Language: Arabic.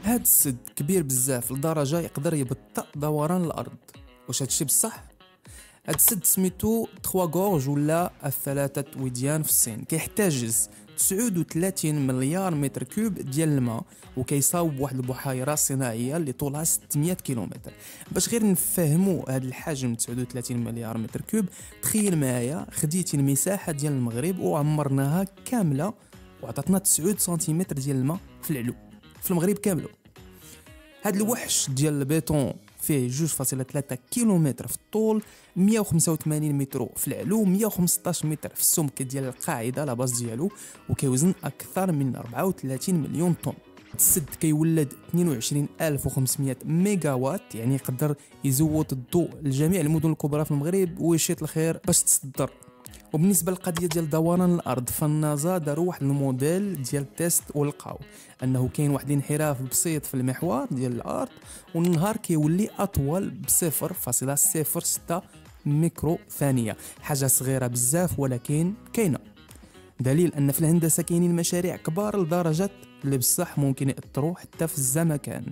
هاد السد كبير بزاف لدرجة يقدر يبطئ دوران الأرض. واش هادشي بصح؟ هاد السد سميتو 3 غورج ولا الثلاثة وديان في الصين، كيحتجز 39 مليار متر كوب ديال الماء، وكيصاوب واحد البحيرة صناعية اللي طولها 600 كيلومتر. باش غير نفهموا هاد الحجم 39 مليار متر كوب، تخيل معايا خديتي المساحة ديال المغرب وعمرناها كاملة وعطاتنا 9 سنتيمتر ديال الماء في العلو في المغرب كاملو. هاد الوحش ديال البيطون فيه 2.3 كيلومتر في الطول، 185 متر في العلو، 115 متر في السمك ديال القاعده لا باز ديالو، وكيوزن اكثر من 34 مليون طن. السد كيولد 22500 ميجاوات، يعني يقدر يزود الضوء لجميع المدن الكبرى في المغرب ويشيط الخير باش تصدر. وبالنسبه للقضيه ديال دوران الارض، فالنازا داروا واحد الموديل ديال التيست ولقاو انه كاين واحد الانحراف بسيط في المحور ديال الارض، والنهار كيولي اطول ب 0.06 ميكرو ثانيه، حاجه صغيره بزاف ولكن كاينه. دليل ان في الهندسه كاينين مشاريع كبار لدرجه اللي بصح ممكن ياثروا حتى في الزمكان.